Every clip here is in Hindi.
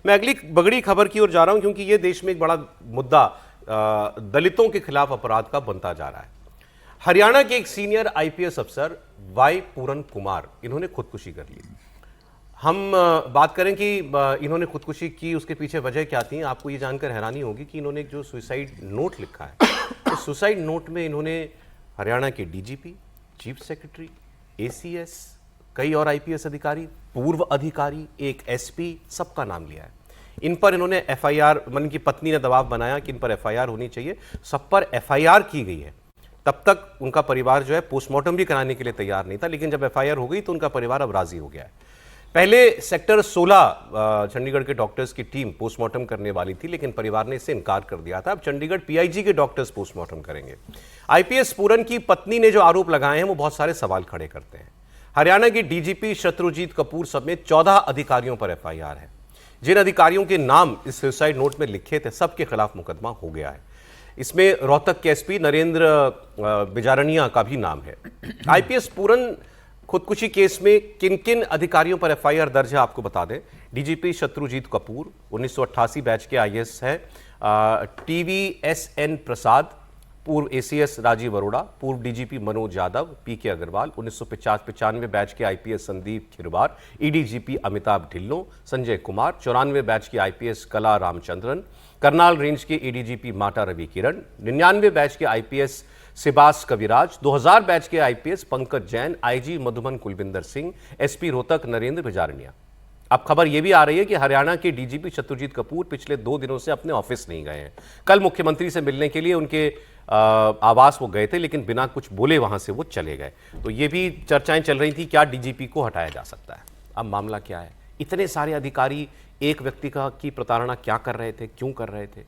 मैं अगली बड़ी खबर की ओर जा रहा हूं क्योंकि ये देश में एक बड़ा मुद्दा दलितों के खिलाफ अपराध का बनता जा रहा है। हरियाणा के एक सीनियर आईपीएस अफसर वाई पूरन कुमार, इन्होंने खुदकुशी कर ली। हम बात करें कि इन्होंने खुदकुशी की, उसके पीछे वजह क्या थी। आपको ये जानकर हैरानी होगी कि इन्होंने एक जो सुसाइड नोट लिखा है, उस सुसाइड नोट में इन्होंने हरियाणा के डीजीपी, चीफ सेक्रेटरी, एसीएस, कई और आईपीएस अधिकारी, पूर्व अधिकारी, एक एसपी, सबका नाम लिया है। इन पर इन्होंने एफआईआर, इनकी पत्नी ने दबाव बनाया कि इन पर एफआईआर होनी चाहिए। सब पर एफआईआर की गई है। तब तक उनका परिवार जो है पोस्टमार्टम भी कराने के लिए तैयार नहीं था, लेकिन जब एफआईआर हो गई तो उनका परिवार अब राजी हो गया है। पहले सेक्टर 16 चंडीगढ़ के डॉक्टर्स की टीम पोस्टमार्टम करने वाली थी, लेकिन परिवार ने इससे इनकार कर दिया था। अब चंडीगढ़ पीआईजी के डॉक्टर्स पोस्टमार्टम करेंगे। आईपीएस पूरन की पत्नी ने जो आरोप लगाए हैं वो बहुत सारे सवाल खड़े करते हैं। हरियाणा के डीजीपी शत्रुजीत कपूर समेत 14 अधिकारियों पर एफआईआर है। जिन अधिकारियों के नाम इस सुसाइड नोट में लिखे थे, सबके खिलाफ मुकदमा हो गया है। इसमें रोहतक के एसपी नरेंद्र बिजारनिया का भी नाम है। आईपीएस पूरन खुदकुशी केस में किन किन अधिकारियों पर एफआईआर दर्ज है आपको बता दें। डीजीपी शत्रुजीत कपूर 1988 बैच के आईएएस है। टीवीएसएन प्रसाद, पूर्व एसीएस राजीव अरोड़ा, पूर्व DGP Manoj Yadav, PK Agarwal, 1995 batch के IPS Sandeep Khirwar, ADGP Amitabh Dhillon, Sanjay Kumar, 94 batch के आईपीएस कला रामचंद्रन, करनाल रेंज के एडीजीपी माटा रवि किरण, 99 बैच के आईपीएस सिबास कविराज, 2000 बैच के IPS Pankaj Jain, IG Madhuban Kulwinder Singh, SP Rohtak Narender Bijarnia. अब खबर यह भी आ रही है कि हरियाणा के डीजीपी शत्रुजीत कपूर पिछले 2 दिनों से अपने ऑफिस नहीं गए हैं। कल मुख्यमंत्री से मिलने के लिए उनके आवास वो गए थे, लेकिन बिना कुछ बोले वहां से वो चले गए। तो ये भी चर्चाएं चल रही थी, क्या डीजीपी को हटाया जा सकता है। अब मामला क्या है, इतने सारे अधिकारी एक व्यक्ति की प्रताड़ना क्या कर रहे थे, क्यों कर रहे थे।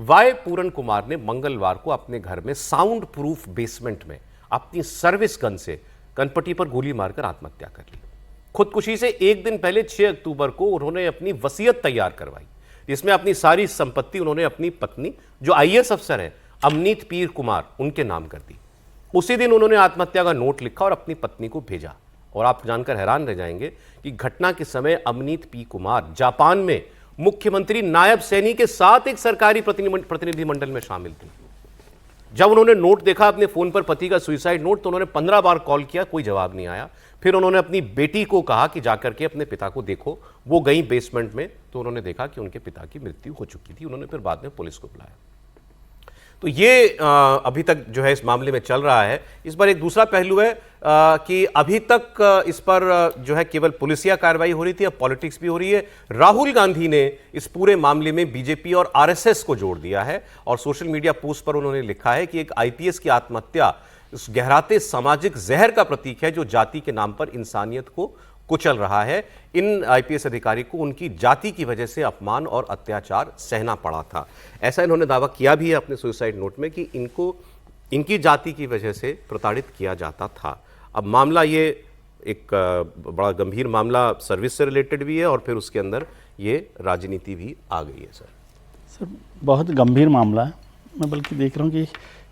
वाई पूरन कुमार ने मंगलवार को अपने घर में साउंड प्रूफ बेसमेंट में अपनी सर्विस गन से कनपट्टी पर गोली मारकर आत्महत्या कर ली। खुदकुशी से एक दिन पहले 6 अक्टूबर को उन्होंने अपनी वसीयत तैयार करवाई, जिसमें अपनी सारी संपत्ति उन्होंने अपनी पत्नी, जो आईएएस अफसर है, अमनीत पीर कुमार, उनके नाम कर दी। उसी दिन उन्होंने आत्महत्या का नोट लिखा और अपनी पत्नी को भेजा। और आप जानकर हैरान रह जाएंगे कि घटना के समय अमनीत पी कुमार जापान में मुख्यमंत्री नायब सैनी के साथ एक सरकारी प्रतिनिधिमंडल में शामिल थे। जब उन्होंने नोट देखा अपने फोन पर, पति का सुसाइड नोट, तो उन्होंने 15 बार कॉल किया, कोई जवाब नहीं आया। फिर उन्होंने अपनी बेटी को कहा कि जाकर के अपने पिता को देखो। वो गई बेसमेंट में, तो उन्होंने देखा कि उनके पिता की मृत्यु हो चुकी थी। उन्होंने फिर बाद में पुलिस को बुलाया। तो ये अभी तक जो है इस मामले में चल रहा है। इस पर एक दूसरा पहलू है कि अभी तक इस पर जो है केवल पुलिसिया कार्रवाई हो रही थी, अब पॉलिटिक्स भी हो रही है। राहुल गांधी ने इस पूरे मामले में बीजेपी और आरएसएस को जोड़ दिया है और सोशल मीडिया पोस्ट पर उन्होंने लिखा है कि एक आईपीएस की आत्महत्या इस गहराते सामाजिक जहर का प्रतीक है जो जाति के नाम पर इंसानियत को कुचल रहा है। इन आईपीएस अधिकारी को उनकी जाति की वजह से अपमान और अत्याचार सहना पड़ा था। ऐसा इन्होंने दावा किया भी है अपने सुसाइड नोट में कि इनको इनकी जाति की वजह से प्रताड़ित किया जाता था। अब मामला ये एक बड़ा गंभीर मामला सर्विस से रिलेटेड भी है और फिर उसके अंदर ये राजनीति भी आ गई है। सर बहुत गंभीर मामला है। मैं बल्कि देख रहा हूँ कि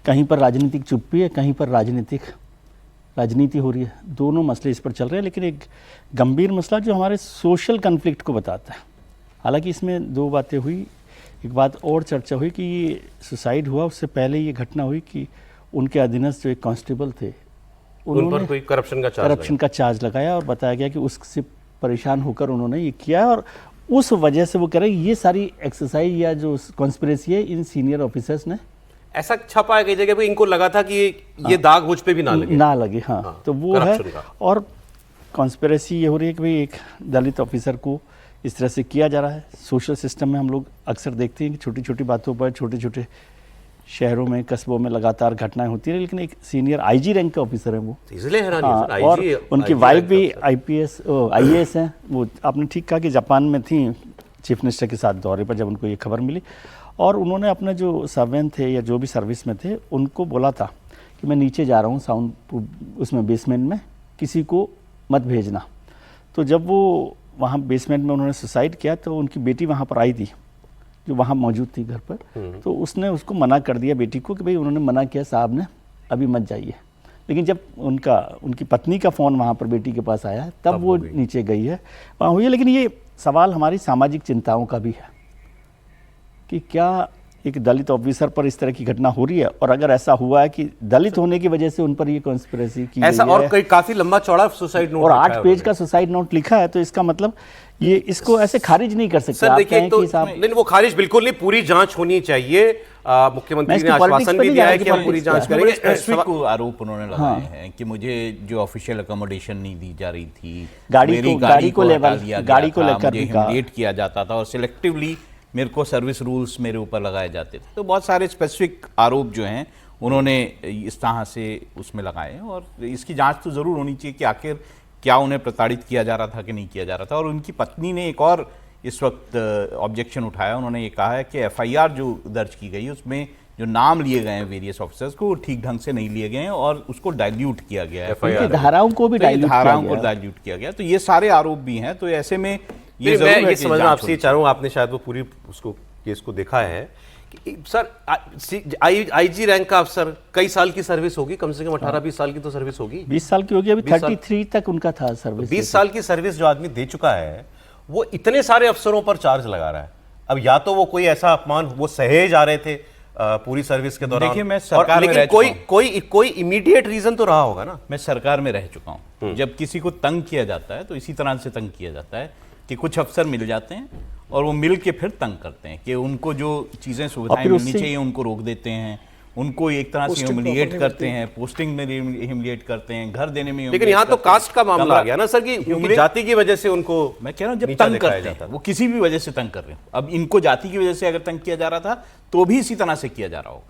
कहीं पर राजनीतिक चुप्पी है, कहीं पर राजनीति हो रही है। दोनों मसले इस पर चल रहे हैं, लेकिन एक गंभीर मसला जो हमारे सोशल कन्फ्लिक्ट को बताता है। हालांकि इसमें 2 बातें हुई। एक बात और चर्चा हुई कि ये सुसाइड हुआ, उससे पहले ये घटना हुई कि उनके अधीनस्थ जो एक कांस्टेबल थे, उन्होंने कोई करप्शन का चार्ज लगाया और बताया गया कि उससे परेशान होकर उन्होंने ये किया और उस वजह से वो कह रहे हैं ये सारी एक्सरसाइज या जो कॉन्स्पिरेसी है इन सीनियर ऑफिसर्स ने। ऐसा छपा है कई जगह पे, इनको लगा था कि ये दाग मुझ पे भी ना लगे। हाँ, तो वो है। और कॉन्स्पिरेसी ये हो रही है कि भाई एक दलित ऑफिसर को इस तरह से किया जा रहा है। सोशल सिस्टम में हम लोग अक्सर देखते हैं कि छोटी छोटी बातों पर छोटे छोटे शहरों में, कस्बों में लगातार घटनाएं होती है, लेकिन एक सीनियर आईजी रैंक का ऑफिसर है वो। हाँ, और उनकी वाइफ भी आईएएस हैं। वो आपने ठीक कहा कि जापान में थी चीफ मिनिस्टर के साथ दौरे पर जब उनको ये खबर मिली, और उन्होंने अपने जो सर्वेंट थे या जो भी सर्विस में थे उनको बोला था कि मैं नीचे जा रहा हूँ साउंड उसमें बेसमेंट में, किसी को मत भेजना। तो जब वो वहाँ बेसमेंट में उन्होंने सुसाइड किया तो उनकी बेटी वहाँ पर आई थी, जो वहाँ मौजूद थी घर पर। तो उसने उसको मना कर दिया बेटी को कि भाई, उन्होंने मना किया साहब ने, अभी मत जाइए। लेकिन जब उनकी पत्नी का फ़ोन वहाँ पर बेटी के पास आया तब वो नीचे गई है, वहाँ हुई है। लेकिन ये सवाल हमारी सामाजिक चिंताओं का भी है कि क्या एक दलित ऑफिसर पर इस तरह की घटना हो रही है, और अगर ऐसा हुआ है कि दलित होने की वजह से उन पर ये कॉन्स्पिरेसी की ऐसा गई और है, कई काफी लंबा चौड़ा सुसाइड नोट और लिखा 8 है पेज का उन्होंने। सुसाइड नोट लिखा है, तो इसका मतलब ये इसको ऐसे खारिज नहीं कर सकते। सर आप देखिए, कहें तो कि साहब नहीं, वो खारिज बिल्कुल नहीं, पूरी जांच होनी चाहिए। मुख्यमंत्री मैं ने इसकी politics आश्वासन पे भी नहीं दिया जा है रहा कि हम कि पूरी politics जांच क्या है। करेंगे। स्पेसिफिक आरोप उन्होंने लगाए हैं कि मुझे जो ऑफिशियल अकोमोडेशन नहीं दी जा रही थी, गाड़ी मेरी को- गाड़ी गाड़ी को को हटा लेवल- दिया गाड़ी गया को था, लेकर मुझे भी कहा। ह्यूमिलिएट किया जाता था और सिलेक्टिवली मेरे को सर्विस रूल्स मेरे ऊपर लगाए जाते थे। तो बहुत सारे स्पेसिफिक आरोप जो हैं उन्होंने इस तरह से उसमें लगाए हैं, और इसकी जांच तो ज़रूर होनी चाहिए कि आखिर क्या उन्हें प्रताड़ित किया जा रहा था कि नहीं किया जा रहा था। और उनकी पत्नी ने एक और इस वक्त ऑब्जेक्शन उठाया। उन्होंने ये कहा है कि एफआईआर जो दर्ज की गई उसमें जो नाम लिए गए हैं वेरियस ऑफिसर्स को, वो ठीक ढंग से नहीं लिए गए हैं और उसको डाइल्यूट किया गया है। FIR उनकी धाराओं को भी तो ये डाइल्यूट किया धाराओं को गया। डाइल्यूट किया गया। तो ये सारे आरोप भी हैं। तो ऐसे में ये मैं जरूर है ये कि समझना जांच आपसे होनी ये चाह रहा हूँ, आपने शायद वो पूरी उसको केस को देखा है कि सर आईजी रैंक का अफसर, कई साल की सर्विस होगी, कम से कम 18-20 साल की तो सर्विस होगी। 20 साल की होगी, अभी 20 साल। 33 तक उनका था सर्विस। 20 साल की सर्विस जो आदमी दे चुका है, वो इतने सारे अफसरों पर चार्ज लगा रहा है। अब या तो वो कोई ऐसा अपमान वो सहे जा रहे थे पूरी सर्विस के दौरान, देखिए, मैं सरकार में लेकिन रह चुका कोई इमीडिएट रीजन तो रहा होगा ना। मैं सरकार में रह चुका हूँ। जब किसी को तंग किया जाता है तो इसी तरह से तंग किया जाता है कि कुछ अफसर मिल जाते हैं और वो मिल के फिर तंग करते हैं कि उनको जो चीज़ें सुविधाएं फिर मिलनी उससे- चाहिए उनको रोक देते हैं, उनको एक तरह से ह्यूमिलिएट करते हैं, पोस्टिंग में ह्यूमिलिएट करते हैं, घर देने में लेकिन humiliate यहाँ तो करते हैं। कास्ट का मामला आ गया ना सर, कि उनकी humiliate- जाति की वजह से उनको मैं कह रहा हूँ जब नीचा तंग दिखाया करते जाता हैं, था। वो किसी भी वजह से तंग कर रहे हो। अब इनको जाति की वजह से अगर तंग किया जा रहा था तो भी इसी तरह से किया जा रहा होगा।